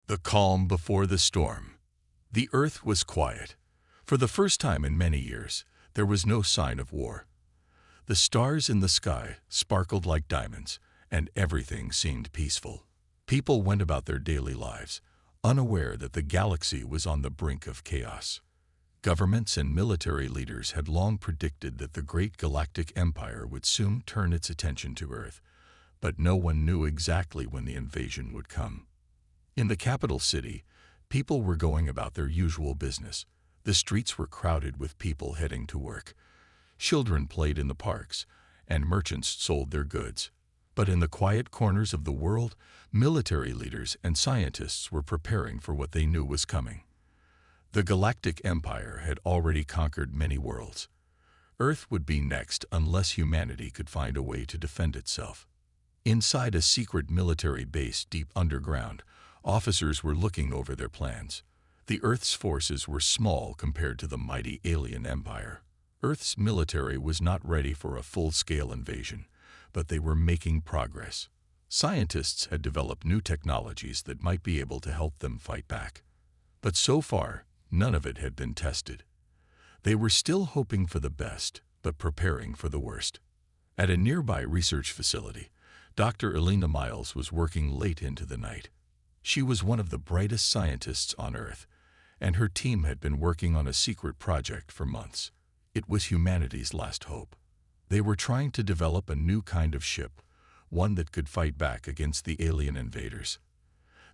The calm before the storm. The earth was quiet. For the first time in many years, there was no sign of war. The stars in the sky sparkled like diamonds, and everything seemed peaceful. People went about their daily lives, unaware that the galaxy was on the brink of chaos. Governments and military leaders had long predicted that the great galactic empire would soon turn its attention to Earth, but no one knew exactly when the invasion would come. In the capital city, people were going about their usual business. The streets were crowded with people heading to work. Children played in the parks, and merchants sold their goods. But in the quiet corners of the world, military leaders and scientists were preparing for what they knew was coming. The Galactic Empire had already conquered many worlds. Earth would be next unless humanity could find a way to defend itself. Inside a secret military base deep underground, officers were looking over their plans. The Earth's forces were small compared to the mighty alien empire. Earth's military was not ready for a full-scale invasion, but they were making progress. Scientists had developed new technologies that might be able to help them fight back. But so far, none of it had been tested. They were still hoping for the best, but preparing for the worst. At a nearby research facility, Dr. Elena Miles was working late into the night. She was one of the brightest scientists on Earth, and her team had been working on a secret project for months. It was humanity's last hope. They were trying to develop a new kind of ship, one that could fight back against the alien invaders.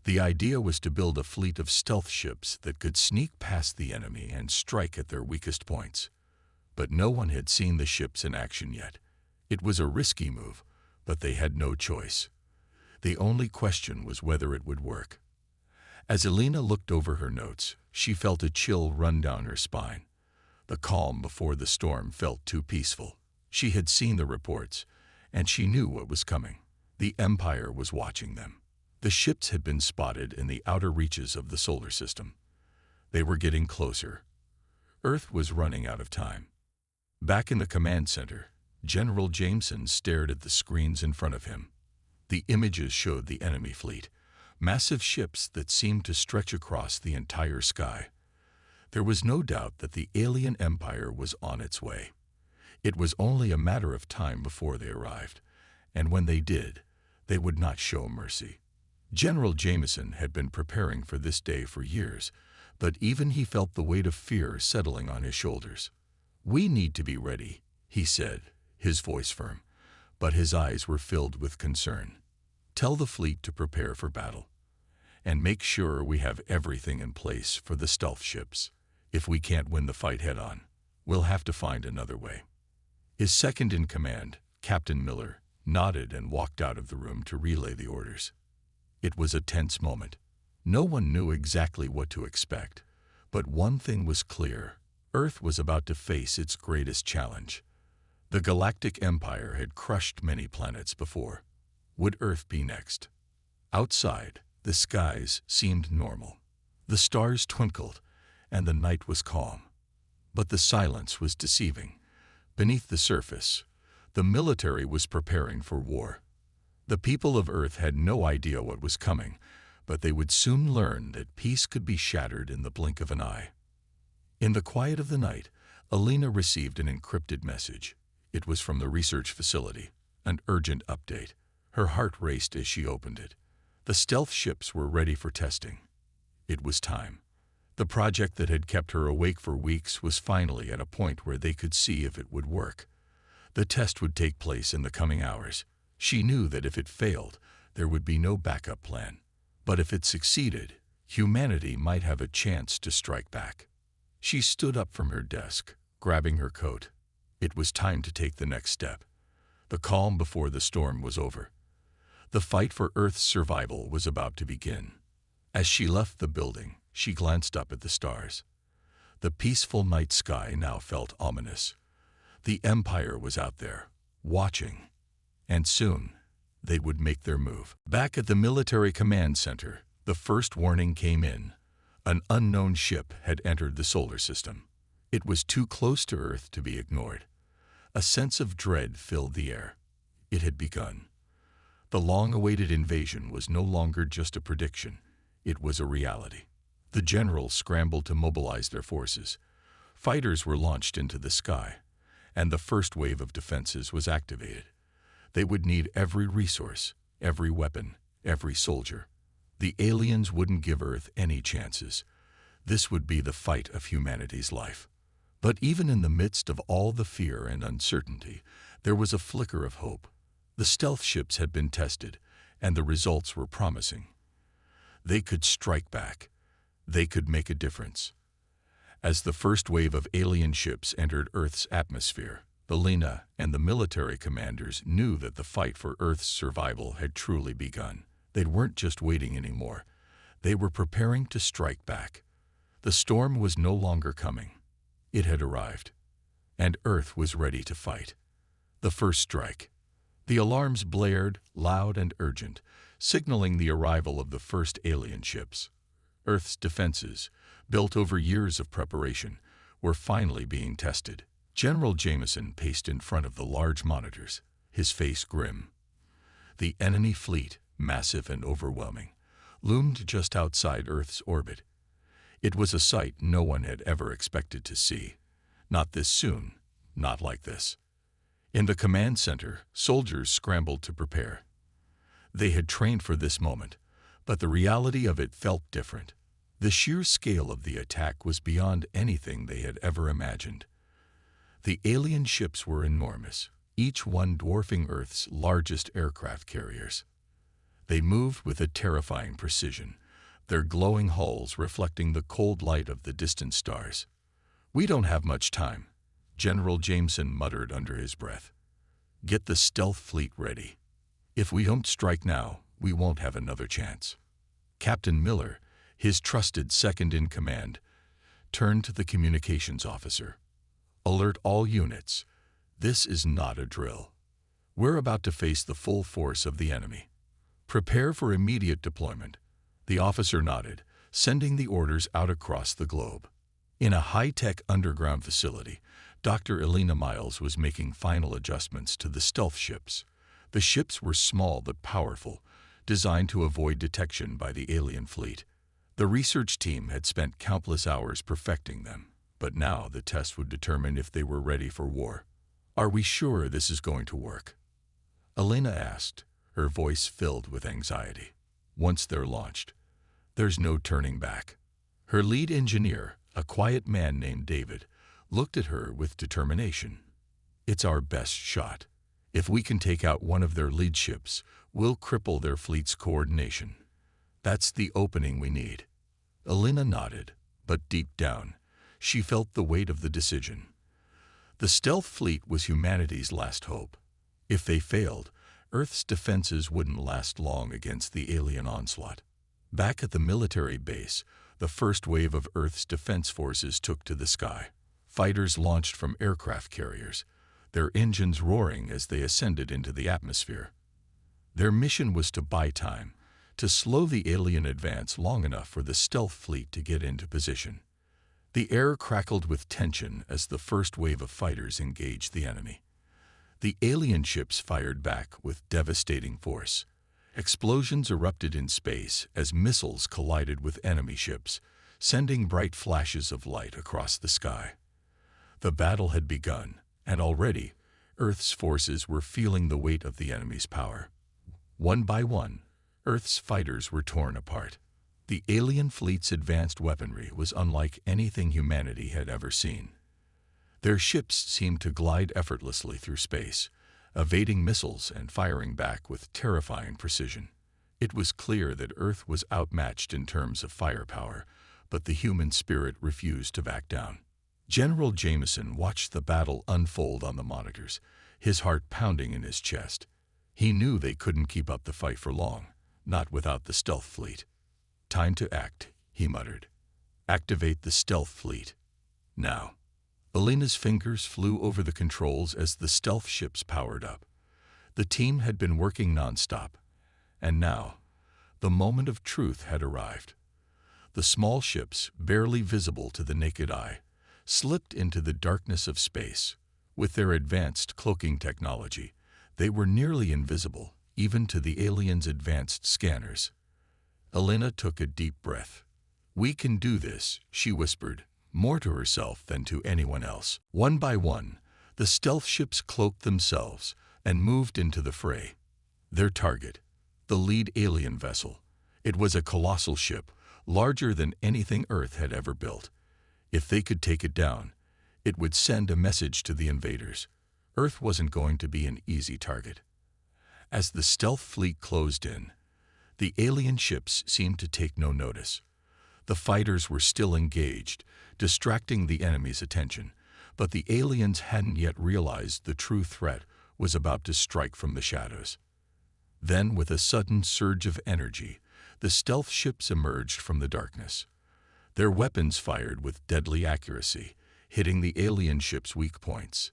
The idea was to build a fleet of stealth ships that could sneak past the enemy and strike at their weakest points. But no one had seen the ships in action yet. It was a risky move, but they had no choice. The only question was whether it would work. As Elena looked over her notes, she felt a chill run down her spine. The calm before the storm felt too peaceful. She had seen the reports, and she knew what was coming. The Empire was watching them. The ships had been spotted in the outer reaches of the solar system. They were getting closer. Earth was running out of time. Back in the command center, General Jameson stared at the screens in front of him. The images showed the enemy fleet, massive ships that seemed to stretch across the entire sky. There was no doubt that the alien empire was on its way. It was only a matter of time before they arrived, and when they did, they would not show mercy. General Jameson had been preparing for this day for years, but even he felt the weight of fear settling on his shoulders. "We need to be ready," he said, his voice firm, but his eyes were filled with concern. "Tell the fleet to prepare for battle, and make sure we have everything in place for the stealth ships. If we can't win the fight head-on, we'll have to find another way." His second-in-command, Captain Miller, nodded and walked out of the room to relay the orders. It was a tense moment. No one knew exactly what to expect, but one thing was clear: Earth was about to face its greatest challenge. The Galactic Empire had crushed many planets before. Would Earth be next? Outside, the skies seemed normal. The stars twinkled, and the night was calm. But the silence was deceiving. Beneath the surface, the military was preparing for war. The people of Earth had no idea what was coming, but they would soon learn that peace could be shattered in the blink of an eye. In the quiet of the night, Elena received an encrypted message. It was from the research facility, an urgent update. Her heart raced as she opened it. The stealth ships were ready for testing. It was time. The project that had kept her awake for weeks was finally at a point where they could see if it would work. The test would take place in the coming hours. She knew that if it failed, there would be no backup plan. But if it succeeded, humanity might have a chance to strike back. She stood up from her desk, grabbing her coat. It was time to take the next step. The calm before the storm was over. The fight for Earth's survival was about to begin. As she left the building, she glanced up at the stars. The peaceful night sky now felt ominous. The Empire was out there, watching. And soon, they would make their move. Back at the military command center, the first warning came in. An unknown ship had entered the solar system. It was too close to Earth to be ignored. A sense of dread filled the air. It had begun. The long-awaited invasion was no longer just a prediction. It was a reality. The generals scrambled to mobilize their forces. Fighters were launched into the sky, and the first wave of defenses was activated. They would need every resource, every weapon, every soldier. The aliens wouldn't give Earth any chances. This would be the fight of humanity's life. But even in the midst of all the fear and uncertainty, there was a flicker of hope. The stealth ships had been tested, and the results were promising. They could strike back. They could make a difference. As the first wave of alien ships entered Earth's atmosphere, Elena and the military commanders knew that the fight for Earth's survival had truly begun. They weren't just waiting anymore. They were preparing to strike back. The storm was no longer coming. It had arrived, and Earth was ready to fight. The first strike. The alarms blared, loud and urgent, signaling the arrival of the first alien ships. Earth's defenses, built over years of preparation, were finally being tested. General Jameson paced in front of the large monitors, his face grim. The enemy fleet, massive and overwhelming, loomed just outside Earth's orbit. It was a sight no one had ever expected to see. Not this soon, not like this. In the command center, soldiers scrambled to prepare. They had trained for this moment, but the reality of it felt different. The sheer scale of the attack was beyond anything they had ever imagined. The alien ships were enormous, each one dwarfing Earth's largest aircraft carriers. They moved with a terrifying precision, their glowing hulls reflecting the cold light of the distant stars. "We don't have much time," General Jameson muttered under his breath. "Get the stealth fleet ready. If we don't strike now, we won't have another chance." Captain Miller, his trusted second-in-command, turned to the communications officer. "Alert all units. This is not a drill. We're about to face the full force of the enemy. Prepare for immediate deployment." The officer nodded, sending the orders out across the globe. In a high-tech underground facility, Dr. Elena Miles was making final adjustments to the stealth ships. The ships were small but powerful, designed to avoid detection by the alien fleet. The research team had spent countless hours perfecting them, but now the test would determine if they were ready for war. "Are we sure this is going to work?" Elena asked, her voice filled with anxiety. "Once they're launched, there's no turning back." Her lead engineer, a quiet man named David, looked at her with determination. "It's our best shot. If we can take out one of their lead ships, we'll cripple their fleet's coordination. That's the opening we need." Elena nodded, but deep down, she felt the weight of the decision. The stealth fleet was humanity's last hope. If they failed, Earth's defenses wouldn't last long against the alien onslaught. Back at the military base, the first wave of Earth's defense forces took to the sky. Fighters launched from aircraft carriers, their engines roaring as they ascended into the atmosphere. Their mission was to buy time, to slow the alien advance long enough for the stealth fleet to get into position. The air crackled with tension as the first wave of fighters engaged the enemy. The alien ships fired back with devastating force. Explosions erupted in space as missiles collided with enemy ships, sending bright flashes of light across the sky. The battle had begun, and already Earth's forces were feeling the weight of the enemy's power. One by one, Earth's fighters were torn apart. The alien fleet's advanced weaponry was unlike anything humanity had ever seen. Their ships seemed to glide effortlessly through space, evading missiles and firing back with terrifying precision. It was clear that Earth was outmatched in terms of firepower, but the human spirit refused to back down. General Jameson watched the battle unfold on the monitors, his heart pounding in his chest. He knew they couldn't keep up the fight for long, not without the stealth fleet. "Time to act," he muttered. "Activate the stealth fleet. Now." Elena's fingers flew over the controls as the stealth ships powered up. The team had been working nonstop, and now, the moment of truth had arrived. The small ships, barely visible to the naked eye, slipped into the darkness of space. With their advanced cloaking technology, they were nearly invisible, even to the aliens' advanced scanners. Elena took a deep breath. "We can do this," she whispered, more to herself than to anyone else. One by one, the stealth ships cloaked themselves and moved into the fray. Their target, the lead alien vessel. It was a colossal ship, larger than anything Earth had ever built. If they could take it down, it would send a message to the invaders. Earth wasn't going to be an easy target. As the stealth fleet closed in, the alien ships seemed to take no notice. The fighters were still engaged, distracting the enemy's attention, but the aliens hadn't yet realized the true threat was about to strike from the shadows. Then, with a sudden surge of energy, the stealth ships emerged from the darkness. Their weapons fired with deadly accuracy, hitting the alien ships' weak points.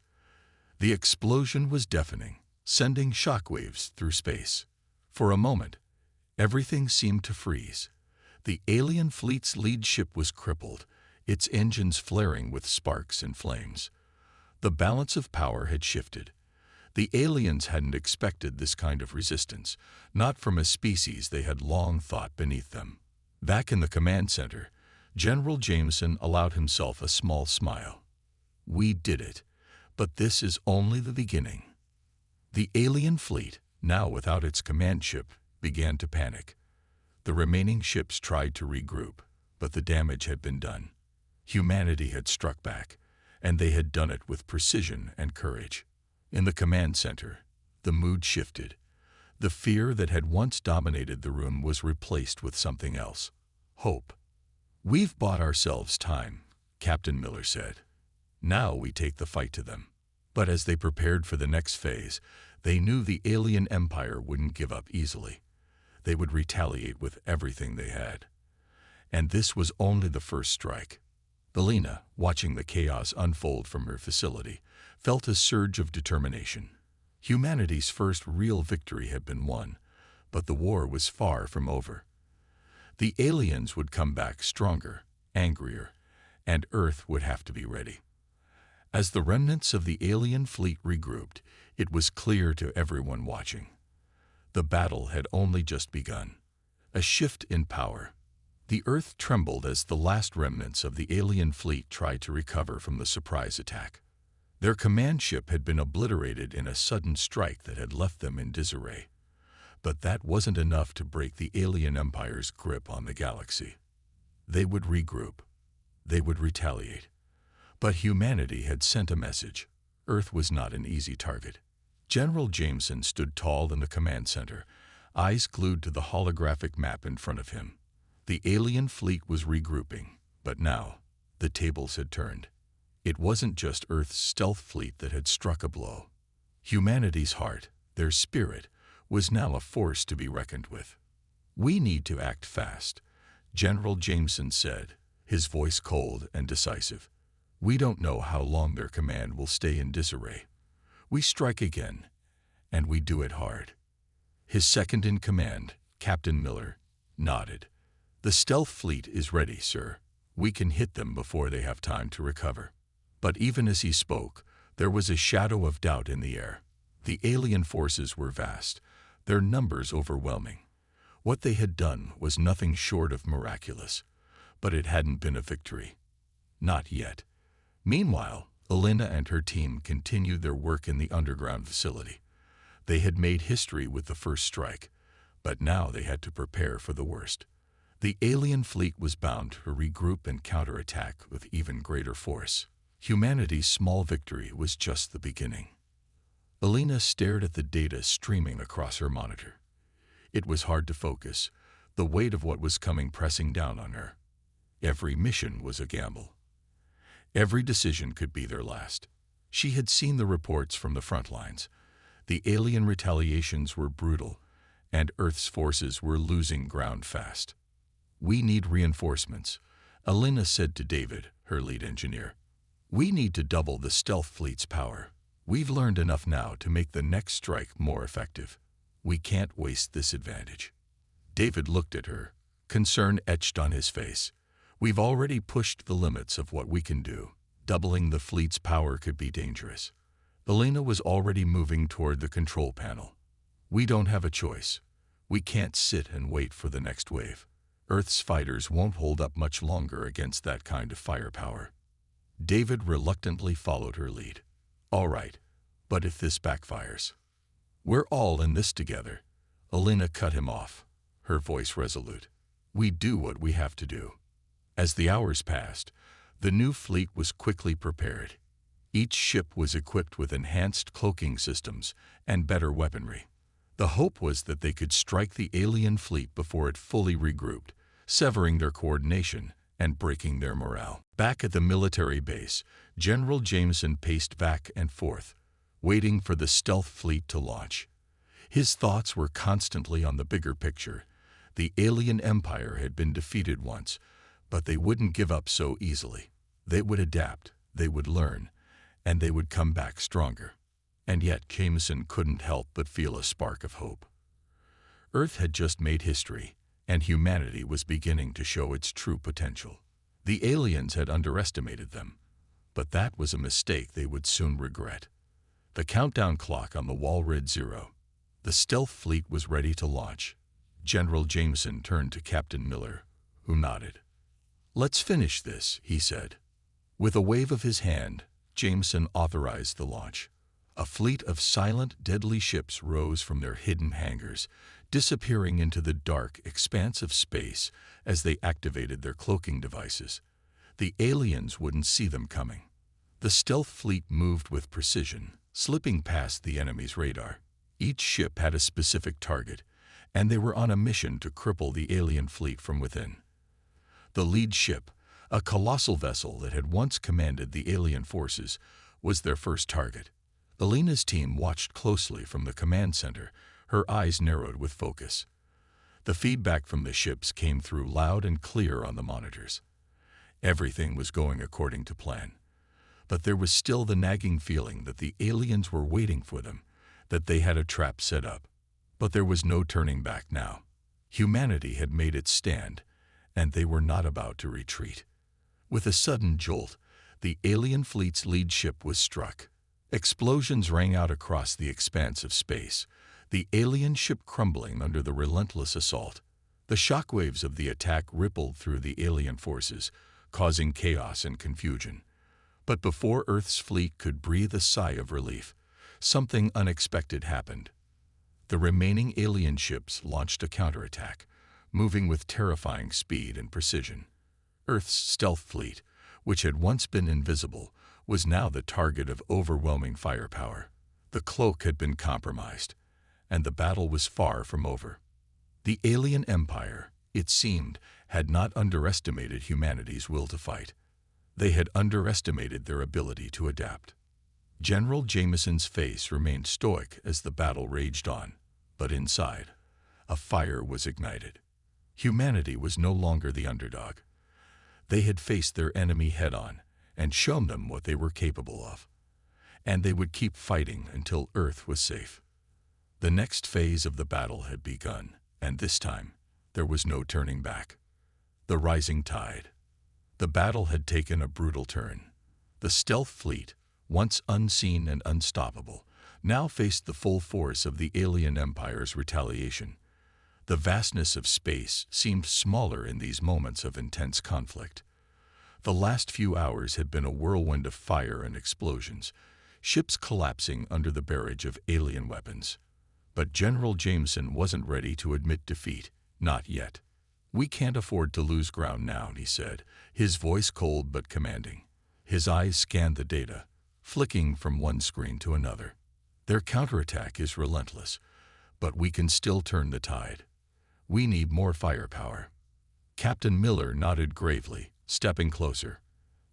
The explosion was deafening, sending shockwaves through space. For a moment, everything seemed to freeze. The alien fleet's lead ship was crippled, its engines flaring with sparks and flames. The balance of power had shifted. The aliens hadn't expected this kind of resistance, not from a species they had long thought beneath them. Back in the command center, General Jameson allowed himself a small smile. "We did it, but this is only the beginning." The alien fleet, now without its command ship, began to panic. The remaining ships tried to regroup, but the damage had been done. Humanity had struck back, and they had done it with precision and courage. In the command center, the mood shifted. The fear that had once dominated the room was replaced with something else: hope. "We've bought ourselves time," Captain Miller said. "Now we take the fight to them." But as they prepared for the next phase, they knew the alien empire wouldn't give up easily. They would retaliate with everything they had. And this was only the first strike. Elena, watching the chaos unfold from her facility, felt a surge of determination. Humanity's first real victory had been won, but the war was far from over. The aliens would come back stronger, angrier, and Earth would have to be ready. As the remnants of the alien fleet regrouped, it was clear to everyone watching. The battle had only just begun. A shift in power. The Earth trembled as the last remnants of the alien fleet tried to recover from the surprise attack. Their command ship had been obliterated in a sudden strike that had left them in disarray. But that wasn't enough to break the alien empire's grip on the galaxy. They would regroup. They would retaliate. But humanity had sent a message. Earth was not an easy target. General Jameson stood tall in the command center, eyes glued to the holographic map in front of him. The alien fleet was regrouping, but now the tables had turned. It wasn't just Earth's stealth fleet that had struck a blow. Humanity's heart, their spirit, was now a force to be reckoned with. "We need to act fast," General Jameson said, his voice cold and decisive. "We don't know how long their command will stay in disarray. We strike again, and we do it hard." His second-in-command, Captain Miller, nodded. "The stealth fleet is ready, sir. We can hit them before they have time to recover." But even as he spoke, there was a shadow of doubt in the air. The alien forces were vast, their numbers overwhelming. What they had done was nothing short of miraculous, but it hadn't been a victory. Not yet. Meanwhile, Elena and her team continued their work in the underground facility. They had made history with the first strike, but now they had to prepare for the worst. The alien fleet was bound to regroup and counterattack with even greater force. Humanity's small victory was just the beginning. Elena stared at the data streaming across her monitor. It was hard to focus, the weight of what was coming pressing down on her. Every mission was a gamble. Every decision could be their last. She had seen the reports from the front lines. The alien retaliations were brutal, and Earth's forces were losing ground fast. "We need reinforcements," Elena said to David, her lead engineer. "We need to double the stealth fleet's power. We've learned enough now to make the next strike more effective. We can't waste this advantage." David looked at her, concern etched on his face. "We've already pushed the limits of what we can do. Doubling the fleet's power could be dangerous." Elena was already moving toward the control panel. "We don't have a choice. We can't sit and wait for the next wave." Earth's fighters won't hold up much longer against that kind of firepower. David reluctantly followed her lead. All right, but if this backfires? We're all in this together. Elena cut him off, her voice resolute. We do what we have to do. As the hours passed, the new fleet was quickly prepared. Each ship was equipped with enhanced cloaking systems and better weaponry. The hope was that they could strike the alien fleet before it fully regrouped, severing their coordination and breaking their morale. Back at the military base, General Jameson paced back and forth, waiting for the stealth fleet to launch. His thoughts were constantly on the bigger picture. The alien empire had been defeated once, but they wouldn't give up so easily. They would adapt, they would learn, and they would come back stronger. And yet Jameson couldn't help but feel a spark of hope. Earth had just made history, and humanity was beginning to show its true potential. The aliens had underestimated them, but that was a mistake they would soon regret. The countdown clock on the wall read 0. The stealth fleet was ready to launch. General Jameson turned to Captain Miller, who nodded. "Let's finish this," he said. With a wave of his hand, Jameson authorized the launch. A fleet of silent, deadly ships rose from their hidden hangars, disappearing into the dark expanse of space as they activated their cloaking devices. The aliens wouldn't see them coming. The stealth fleet moved with precision, slipping past the enemy's radar. Each ship had a specific target, and they were on a mission to cripple the alien fleet from within. The lead ship, a colossal vessel that had once commanded the alien forces, was their first target. Elena's team watched closely from the command center, her eyes narrowed with focus. The feedback from the ships came through loud and clear on the monitors. Everything was going according to plan. But there was still the nagging feeling that the aliens were waiting for them, that they had a trap set up. But there was no turning back now. Humanity had made its stand, and they were not about to retreat. With a sudden jolt, the alien fleet's lead ship was struck. Explosions rang out across the expanse of space, the alien ship crumbling under the relentless assault. The shockwaves of the attack rippled through the alien forces, causing chaos and confusion. But before Earth's fleet could breathe a sigh of relief, something unexpected happened. The remaining alien ships launched a counterattack, moving with terrifying speed and precision. Earth's stealth fleet, which had once been invisible, was now the target of overwhelming firepower. The cloak had been compromised, and the battle was far from over. The alien empire, it seemed, had not underestimated humanity's will to fight. They had underestimated their ability to adapt. General Jameson's face remained stoic as the battle raged on, but inside, a fire was ignited. Humanity was no longer the underdog. They had faced their enemy head-on and shown them what they were capable of. And they would keep fighting until Earth was safe. The next phase of the battle had begun, and this time, there was no turning back. The rising tide. The battle had taken a brutal turn. The stealth fleet, once unseen and unstoppable, now faced the full force of the alien empire's retaliation. The vastness of space seemed smaller in these moments of intense conflict. The last few hours had been a whirlwind of fire and explosions, ships collapsing under the barrage of alien weapons. But General Jameson wasn't ready to admit defeat, not yet. "We can't afford to lose ground now," he said, his voice cold but commanding. His eyes scanned the data, flicking from one screen to another. "Their counterattack is relentless, but we can still turn the tide. We need more firepower." Captain Miller nodded gravely, stepping closer.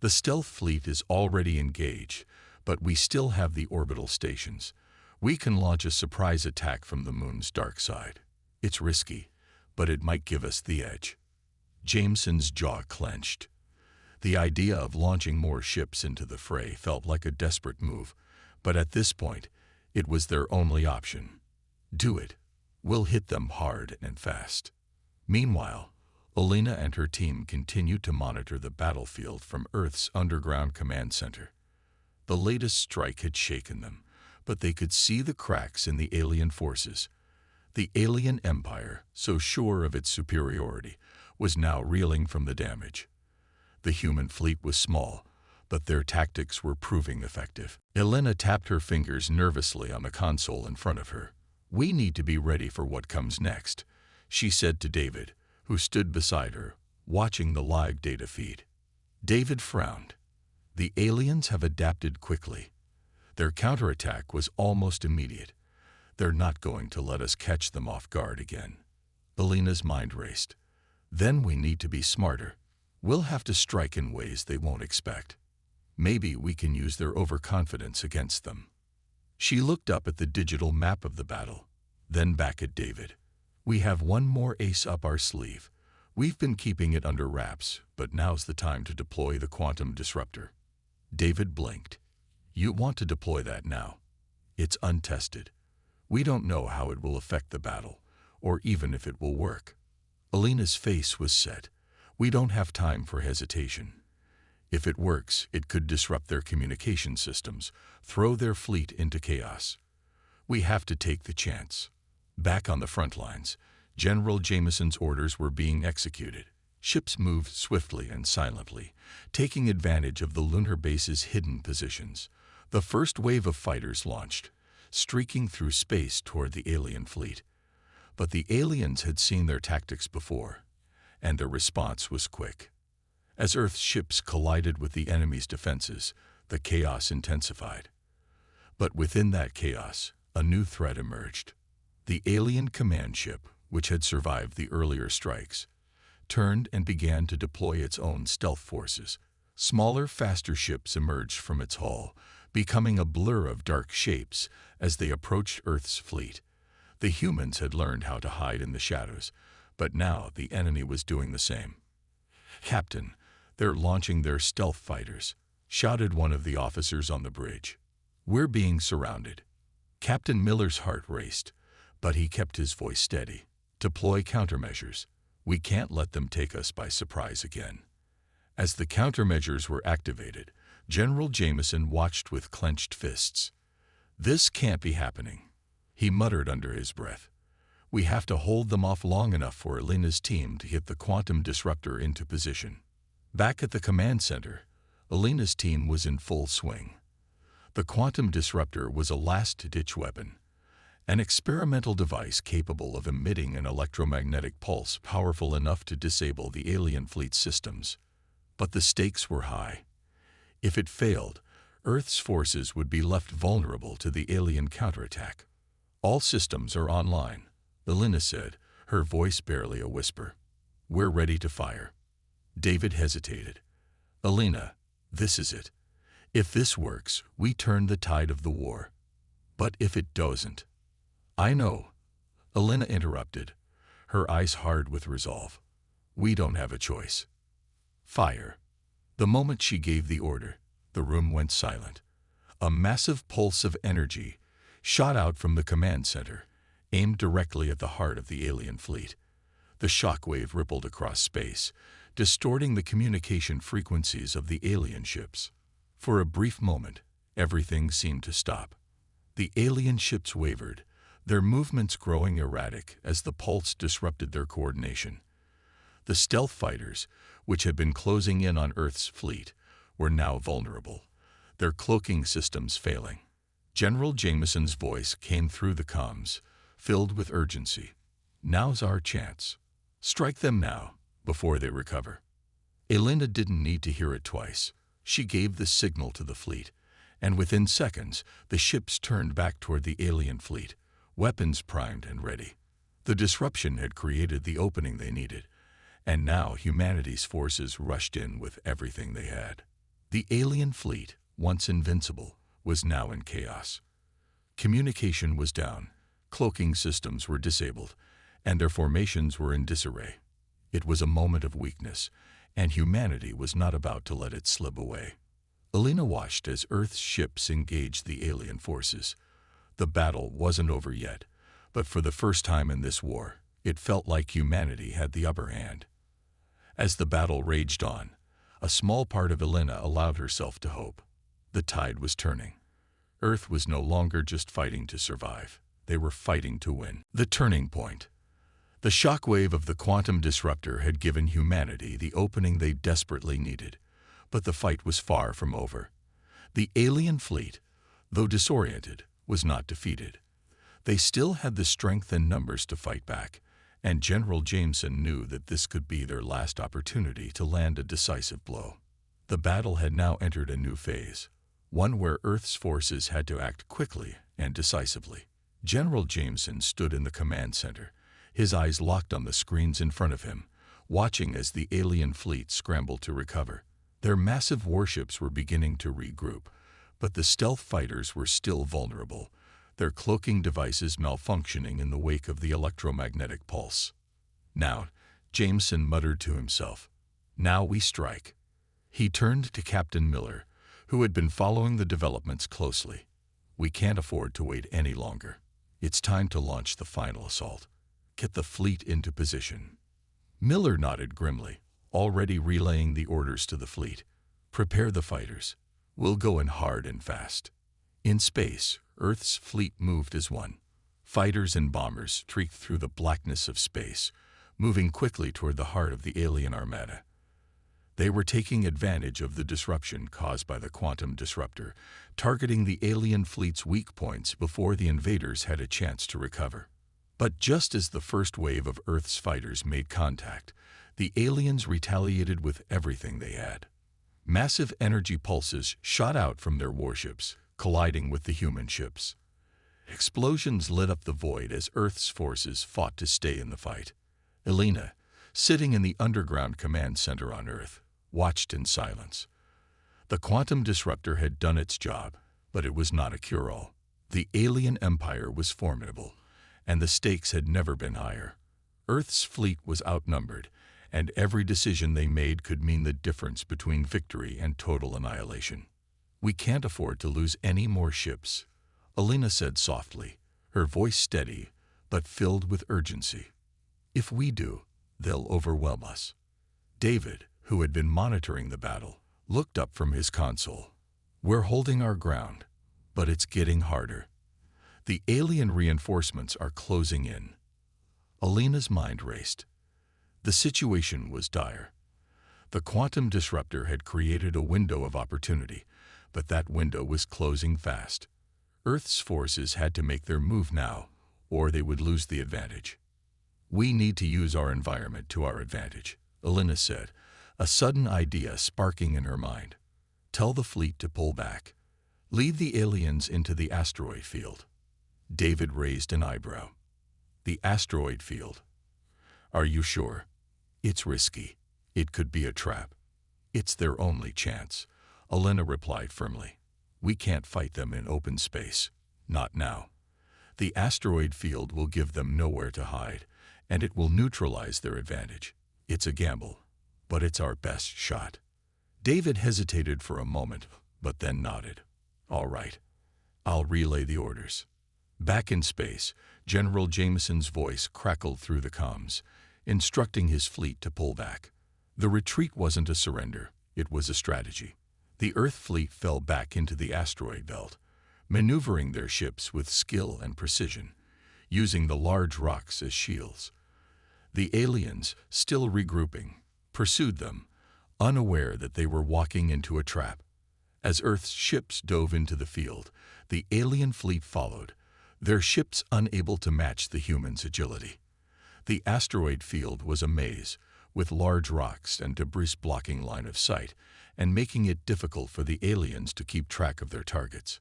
"The stealth fleet is already engaged, but we still have the orbital stations. We can launch a surprise attack from the moon's dark side. It's risky, but it might give us the edge." Jameson's jaw clenched. The idea of launching more ships into the fray felt like a desperate move, but at this point, it was their only option. "Do it. We'll hit them hard and fast." Meanwhile, Elena and her team continued to monitor the battlefield from Earth's underground command center. The latest strike had shaken them, but they could see the cracks in the alien forces. The alien empire, so sure of its superiority, was now reeling from the damage. The human fleet was small, but their tactics were proving effective. Elena tapped her fingers nervously on the console in front of her. "We need to be ready for what comes next," she said to David, who stood beside her, watching the live data feed. David frowned. The aliens have adapted quickly. Their counterattack was almost immediate. They're not going to let us catch them off guard again. Elena's mind raced. Then we need to be smarter. We'll have to strike in ways they won't expect. Maybe we can use their overconfidence against them. She looked up at the digital map of the battle, then back at David. "We have one more ace up our sleeve. We've been keeping it under wraps, but now's the time to deploy the quantum disruptor." David blinked. "You want to deploy that now? It's untested. We don't know how it will affect the battle, or even if it will work." Elena's face was set. "We don't have time for hesitation. If it works, it could disrupt their communication systems, throw their fleet into chaos. We have to take the chance." Back on the front lines, General Jameson's orders were being executed. Ships moved swiftly and silently, taking advantage of the lunar base's hidden positions. The first wave of fighters launched, streaking through space toward the alien fleet. But the aliens had seen their tactics before, and their response was quick. As Earth's ships collided with the enemy's defenses, the chaos intensified. But within that chaos, a new threat emerged. The alien command ship, which had survived the earlier strikes, turned and began to deploy its own stealth forces. Smaller, faster ships emerged from its hull, becoming a blur of dark shapes as they approached Earth's fleet. The humans had learned how to hide in the shadows, but now the enemy was doing the same. "Captain, they're launching their stealth fighters," shouted one of the officers on the bridge. "We're being surrounded." Captain Miller's heart raced, but he kept his voice steady. "Deploy countermeasures. We can't let them take us by surprise again." As the countermeasures were activated, General Jameson watched with clenched fists. "This can't be happening," he muttered under his breath. "We have to hold them off long enough for Elena's team to hit the quantum disruptor into position." Back at the command center, Elena's team was in full swing. The quantum disruptor was a last-ditch weapon, an experimental device capable of emitting an electromagnetic pulse powerful enough to disable the alien fleet's systems. But the stakes were high. If it failed, Earth's forces would be left vulnerable to the alien counterattack. "All systems are online," Elena said, her voice barely a whisper. "We're ready to fire." David hesitated. "Elena, this is it. If this works, we turn the tide of the war. But if it doesn't—" "I know," Elena interrupted, her eyes hard with resolve. "We don't have a choice. Fire." The moment she gave the order, the room went silent. A massive pulse of energy shot out from the command center, aimed directly at the heart of the alien fleet. The shockwave rippled across space, distorting the communication frequencies of the alien ships. For a brief moment, everything seemed to stop. The alien ships wavered, their movements growing erratic as the pulse disrupted their coordination. The stealth fighters, which had been closing in on Earth's fleet, were now vulnerable, their cloaking systems failing. General Jameson's voice came through the comms, filled with urgency. "Now's our chance. Strike them now, before they recover." Elena didn't need to hear it twice. She gave the signal to the fleet, and within seconds, the ships turned back toward the alien fleet, weapons primed and ready. The disruption had created the opening they needed, and now humanity's forces rushed in with everything they had. The alien fleet, once invincible, was now in chaos. Communication was down, cloaking systems were disabled, and their formations were in disarray. It was a moment of weakness, and humanity was not about to let it slip away. Elena watched as Earth's ships engaged the alien forces. The battle wasn't over yet, but for the first time in this war, it felt like humanity had the upper hand. As the battle raged on, a small part of Elena allowed herself to hope. The tide was turning. Earth was no longer just fighting to survive. They were fighting to win. The turning point. The shockwave of the quantum disruptor had given humanity the opening they desperately needed, but the fight was far from over. The alien fleet, though disoriented, was not defeated. They still had the strength and numbers to fight back, and General Jameson knew that this could be their last opportunity to land a decisive blow. The battle had now entered a new phase, one where Earth's forces had to act quickly and decisively. General Jameson stood in the command center, his eyes locked on the screens in front of him, watching as the alien fleet scrambled to recover. Their massive warships were beginning to regroup, but the stealth fighters were still vulnerable, their cloaking devices malfunctioning in the wake of the electromagnetic pulse. Now, Jameson muttered to himself, "Now we strike." He turned to Captain Miller, who had been following the developments closely. "We can't afford to wait any longer. It's time to launch the final assault. Get the fleet into position." Miller nodded grimly, already relaying the orders to the fleet. "Prepare the fighters. We'll go in hard and fast." In space, Earth's fleet moved as one. Fighters and bombers streaked through the blackness of space, moving quickly toward the heart of the alien armada. They were taking advantage of the disruption caused by the quantum disruptor, targeting the alien fleet's weak points before the invaders had a chance to recover. But just as the first wave of Earth's fighters made contact, the aliens retaliated with everything they had. Massive energy pulses shot out from their warships, colliding with the human ships. Explosions lit up the void as Earth's forces fought to stay in the fight. Elena, sitting in the underground command center on Earth, watched in silence. The quantum disruptor had done its job, but it was not a cure-all. The alien empire was formidable, and the stakes had never been higher. Earth's fleet was outnumbered, and every decision they made could mean the difference between victory and total annihilation. "We can't afford to lose any more ships," Elena said softly, her voice steady but filled with urgency. "If we do, they'll overwhelm us." David, who had been monitoring the battle, looked up from his console. "We're holding our ground, but it's getting harder. The alien reinforcements are closing in." Elena's mind raced. The situation was dire. The quantum disruptor had created a window of opportunity, but that window was closing fast. Earth's forces had to make their move now, or they would lose the advantage. "We need to use our environment to our advantage," Elena said, a sudden idea sparking in her mind. "Tell the fleet to pull back. Lead the aliens into the asteroid field." David raised an eyebrow. "The asteroid field? Are you sure? It's risky. It could be a trap." "It's their only chance," Elena replied firmly. "We can't fight them in open space. Not now. The asteroid field will give them nowhere to hide, and it will neutralize their advantage. It's a gamble, but it's our best shot." David hesitated for a moment, but then nodded. "All right. I'll relay the orders." Back in space, General Jameson's voice crackled through the comms, instructing his fleet to pull back. The retreat wasn't a surrender, it was a strategy. The Earth fleet fell back into the asteroid belt, maneuvering their ships with skill and precision, using the large rocks as shields. The aliens, still regrouping, pursued them, unaware that they were walking into a trap. As Earth's ships dove into the field, the alien fleet followed, their ships unable to match the humans' agility. The asteroid field was a maze, with large rocks and debris blocking line of sight, and making it difficult for the aliens to keep track of their targets.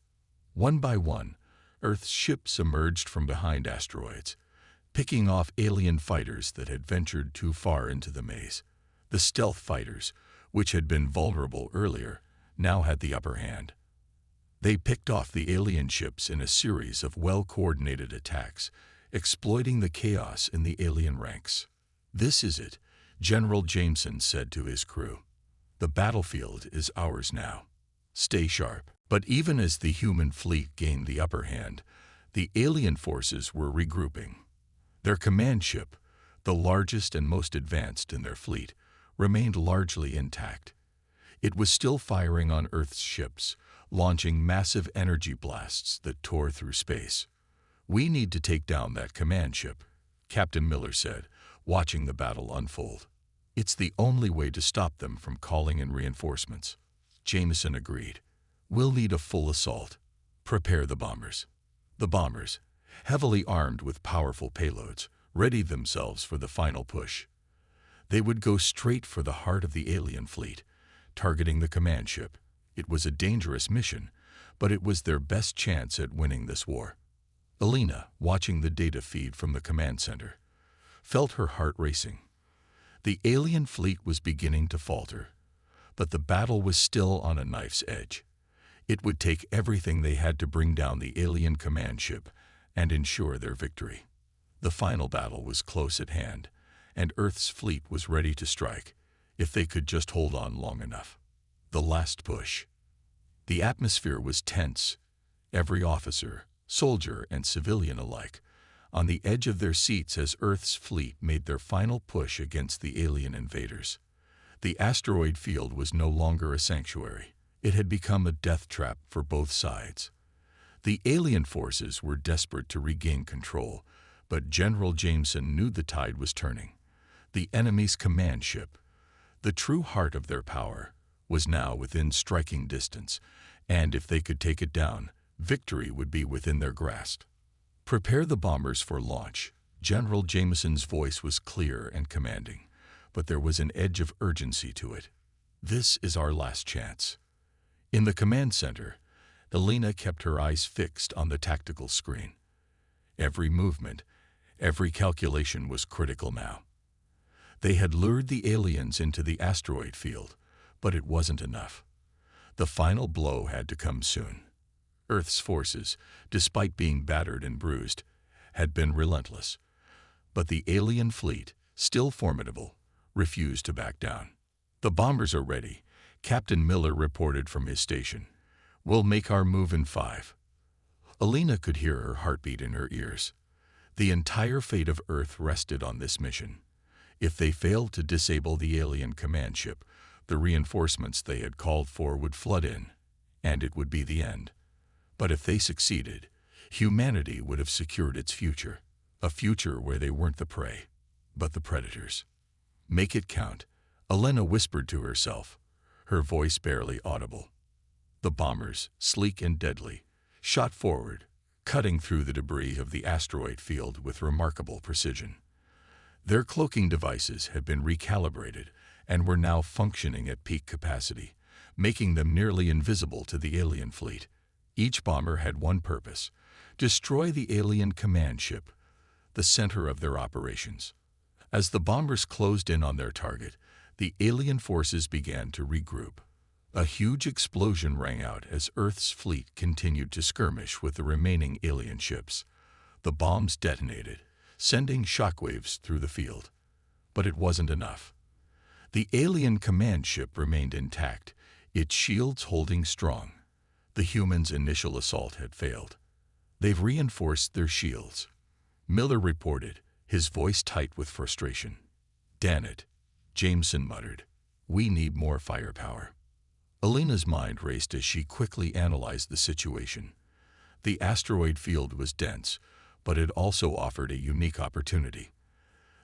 One by one, Earth's ships emerged from behind asteroids, picking off alien fighters that had ventured too far into the maze. The stealth fighters, which had been vulnerable earlier, now had the upper hand. They picked off the alien ships in a series of well-coordinated attacks, exploiting the chaos in the alien ranks. "This is it," General Jameson said to his crew. "The battlefield is ours now. Stay sharp." But even as the human fleet gained the upper hand, the alien forces were regrouping. Their command ship, the largest and most advanced in their fleet, remained largely intact. It was still firing on Earth's ships, launching massive energy blasts that tore through space. "We need to take down that command ship," Captain Miller said, watching the battle unfold. "It's the only way to stop them from calling in reinforcements." Jameson agreed. "We'll need a full assault. Prepare the bombers." The bombers, heavily armed with powerful payloads, readied themselves for the final push. They would go straight for the heart of the alien fleet, targeting the command ship. It was a dangerous mission, but it was their best chance at winning this war. Alina, watching the data feed from the command center, felt her heart racing. The alien fleet was beginning to falter, but the battle was still on a knife's edge. It would take everything they had to bring down the alien command ship and ensure their victory. The final battle was close at hand, and Earth's fleet was ready to strike, if they could just hold on long enough. The last push. The atmosphere was tense. Every officer, soldier, and civilian alike, on the edge of their seats as Earth's fleet made their final push against the alien invaders. The asteroid field was no longer a sanctuary. It had become a death trap for both sides. The alien forces were desperate to regain control, but General Jameson knew the tide was turning. The enemy's command ship, the true heart of their power, was now within striking distance, and if they could take it down, victory would be within their grasp. "Prepare the bombers for launch." General Jameson's voice was clear and commanding, but there was an edge of urgency to it. "This is our last chance." In the command center, Alina kept her eyes fixed on the tactical screen. Every movement, every calculation was critical now. They had lured the aliens into the asteroid field, but it wasn't enough. The final blow had to come soon. Earth's forces, despite being battered and bruised, had been relentless. But the alien fleet, still formidable, refused to back down. "The bombers are ready," Captain Miller reported from his station. "We'll make our move in 5. Alina could hear her heartbeat in her ears. The entire fate of Earth rested on this mission. If they failed to disable the alien command ship, the reinforcements they had called for would flood in, and it would be the end. But if they succeeded, humanity would have secured its future, a future where they weren't the prey, but the predators. "Make it count," Alina whispered to herself, her voice barely audible. The bombers, sleek and deadly, shot forward, cutting through the debris of the asteroid field with remarkable precision. Their cloaking devices had been recalibrated and were now functioning at peak capacity, making them nearly invisible to the alien fleet. Each bomber had one purpose: destroy the alien command ship, the center of their operations. As the bombers closed in on their target, the alien forces began to regroup. A huge explosion rang out as Earth's fleet continued to skirmish with the remaining alien ships. The bombs detonated, sending shockwaves through the field. But it wasn't enough. The alien command ship remained intact, its shields holding strong. The humans' initial assault had failed. "They've reinforced their shields," Miller reported, his voice tight with frustration. "Damn it," Jameson muttered. "We need more firepower." Alina's mind raced as she quickly analyzed the situation. The asteroid field was dense, but it also offered a unique opportunity.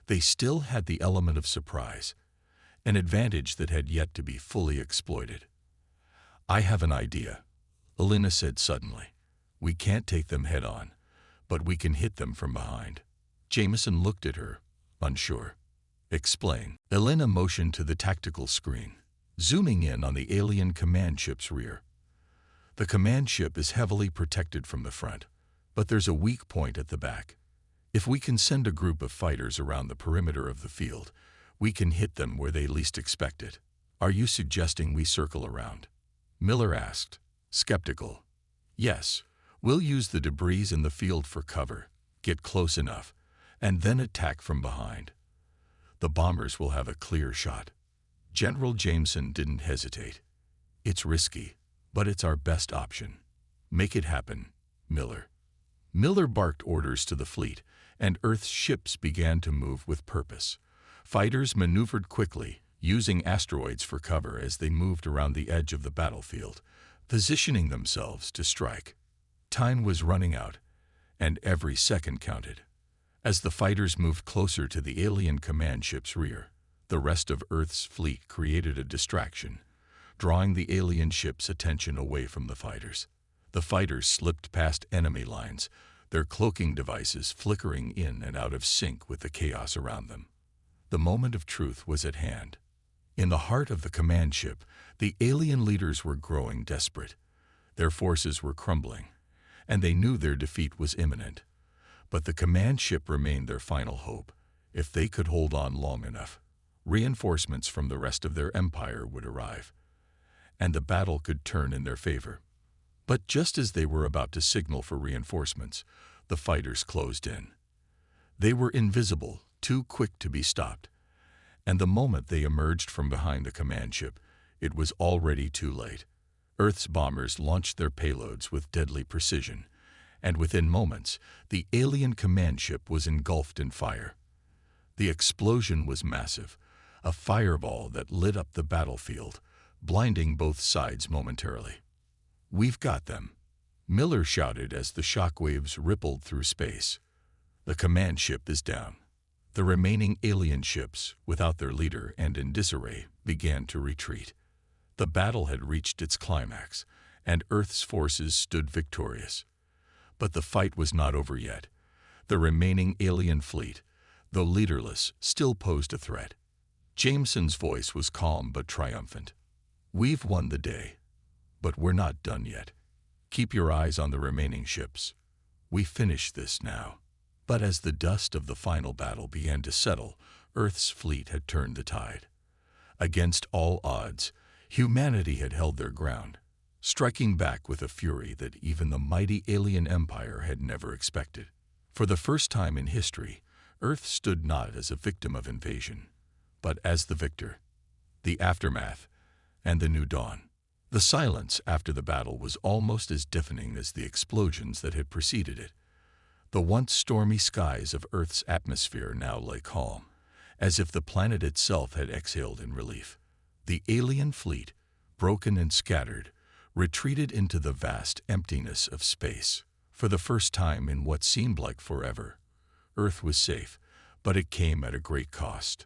They still had the element of surprise, an advantage that had yet to be fully exploited. "I have an idea," Alina said suddenly. "We can't take them head-on, but we can hit them from behind." Jameson looked at her, unsure. "Explain." Alina motioned to the tactical screen, zooming in on the alien command ship's rear. "The command ship is heavily protected from the front, but there's a weak point at the back. If we can send a group of fighters around the perimeter of the field, we can hit them where they least expect it." "Are you suggesting we circle around?" Miller asked, skeptical. "Yes, we'll use the debris in the field for cover, get close enough, and then attack from behind. The bombers will have a clear shot." General Jameson didn't hesitate. "It's risky, but it's our best option. Make it happen, Miller." Miller barked orders to the fleet, and Earth's ships began to move with purpose. Fighters maneuvered quickly, using asteroids for cover as they moved around the edge of the battlefield, positioning themselves to strike. Time was running out, and every second counted. As the fighters moved closer to the alien command ship's rear, the rest of Earth's fleet created a distraction, drawing the alien ship's attention away from the fighters. The fighters slipped past enemy lines, their cloaking devices flickering in and out of sync with the chaos around them. The moment of truth was at hand. In the heart of the command ship, the alien leaders were growing desperate. Their forces were crumbling, and they knew their defeat was imminent. But the command ship remained their final hope. If they could hold on long enough, reinforcements from the rest of their empire would arrive, and the battle could turn in their favor. But just as they were about to signal for reinforcements, the fighters closed in. They were invisible, too quick to be stopped, and the moment they emerged from behind the command ship, it was already too late. Earth's bombers launched their payloads with deadly precision, and within moments, the alien command ship was engulfed in fire. The explosion was massive, a fireball that lit up the battlefield, blinding both sides momentarily. "We've got them," Miller shouted as the shockwaves rippled through space. "The command ship is down." The remaining alien ships, without their leader and in disarray, began to retreat. The battle had reached its climax, and Earth's forces stood victorious. But the fight was not over yet. The remaining alien fleet, though leaderless, still posed a threat. Jameson's voice was calm but triumphant. "We've won the day, but we're not done yet. Keep your eyes on the remaining ships. We finish this now." But as the dust of the final battle began to settle, Earth's fleet had turned the tide. Against all odds, humanity had held their ground, striking back with a fury that even the mighty alien empire had never expected. For the first time in history, Earth stood not as a victim of invasion, but as the victor. The aftermath and the new dawn. The silence after the battle was almost as deafening as the explosions that had preceded it. The once stormy skies of Earth's atmosphere now lay calm, as if the planet itself had exhaled in relief. The alien fleet, broken and scattered, retreated into the vast emptiness of space. For the first time in what seemed like forever, Earth was safe, but it came at a great cost.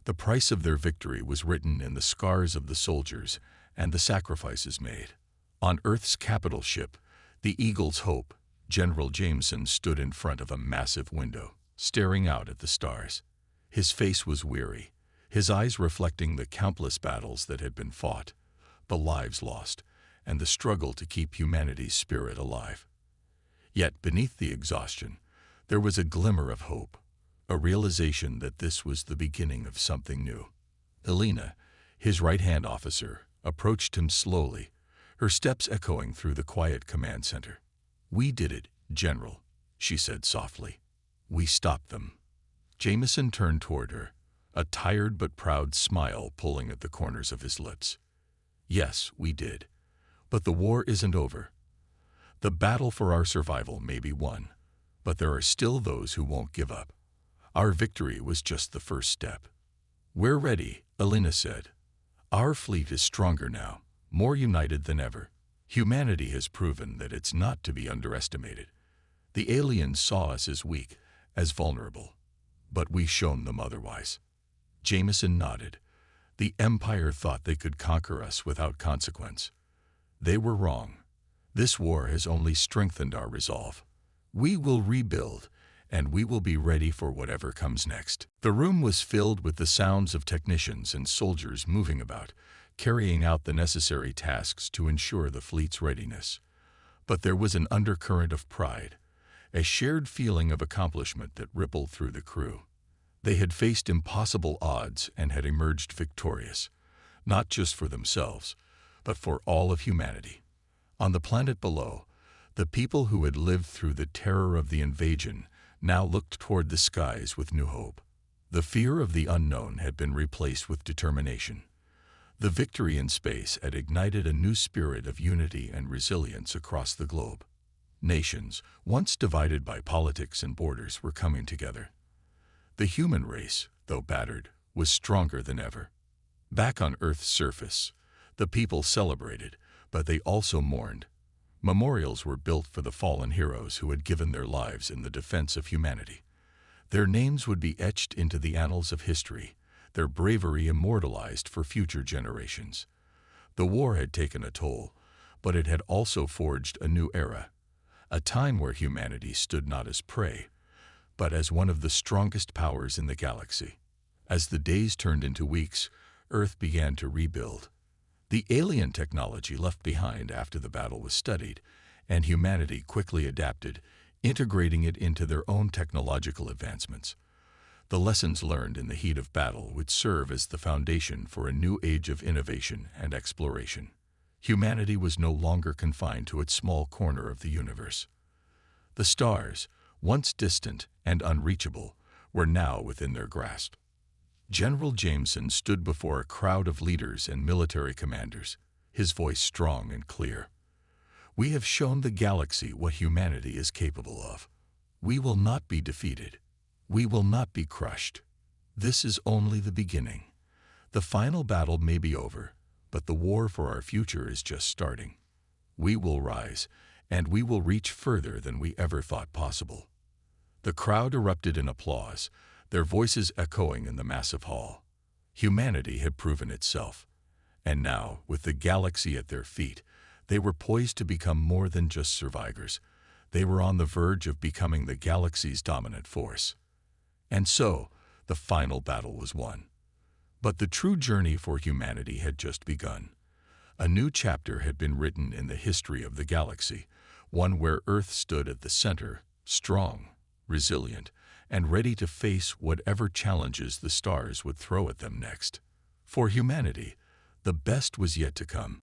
The price of their victory was written in the scars of the soldiers and the sacrifices made. On Earth's capital ship, the Eagle's Hope, General Jameson stood in front of a massive window, staring out at the stars. His face was weary, his eyes reflecting the countless battles that had been fought, the lives lost, and the struggle to keep humanity's spirit alive. Yet beneath the exhaustion, there was a glimmer of hope, a realization that this was the beginning of something new. Elena, his right-hand officer, approached him slowly, her steps echoing through the quiet command center. "We did it, General," she said softly. "We stopped them." Jameson turned toward her, a tired but proud smile pulling at the corners of his lips. "Yes, we did. But the war isn't over. The battle for our survival may be won, but there are still those who won't give up. Our victory was just the first step." "We're ready," Elena said. "Our fleet is stronger now, more united than ever. Humanity has proven that it's not to be underestimated. The aliens saw us as weak, as vulnerable, but we've shown them otherwise." Jameson nodded. "The Empire thought they could conquer us without consequence. They were wrong. This war has only strengthened our resolve. We will rebuild, and we will be ready for whatever comes next." The room was filled with the sounds of technicians and soldiers moving about, carrying out the necessary tasks to ensure the fleet's readiness. But there was an undercurrent of pride, a shared feeling of accomplishment that rippled through the crew. They had faced impossible odds and had emerged victorious, not just for themselves, but for all of humanity. On the planet below, the people who had lived through the terror of the invasion now looked toward the skies with new hope. The fear of the unknown had been replaced with determination. The victory in space had ignited a new spirit of unity and resilience across the globe. Nations, once divided by politics and borders, were coming together. The human race, though battered, was stronger than ever. Back on Earth's surface, the people celebrated, but they also mourned. Memorials were built for the fallen heroes who had given their lives in the defense of humanity. Their names would be etched into the annals of history, their bravery immortalized for future generations. The war had taken a toll, but it had also forged a new era, a time where humanity stood not as prey, but as one of the strongest powers in the galaxy. As the days turned into weeks, Earth began to rebuild. The alien technology left behind after the battle was studied, and humanity quickly adapted, integrating it into their own technological advancements. The lessons learned in the heat of battle would serve as the foundation for a new age of innovation and exploration. Humanity was no longer confined to its small corner of the universe. The stars, once distant and unreachable, were now within their grasp. General Jameson stood before a crowd of leaders and military commanders, his voice strong and clear. "We have shown the galaxy what humanity is capable of. We will not be defeated. We will not be crushed. This is only the beginning. The final battle may be over, but the war for our future is just starting. We will rise, and we will reach further than we ever thought possible." The crowd erupted in applause, their voices echoing in the massive hall. Humanity had proven itself, and now, with the galaxy at their feet, they were poised to become more than just survivors. They were on the verge of becoming the galaxy's dominant force. And so, the final battle was won. But the true journey for humanity had just begun. A new chapter had been written in the history of the galaxy, one where Earth stood at the center, strong, resilient, and ready to face whatever challenges the stars would throw at them next. For humanity, the best was yet to come.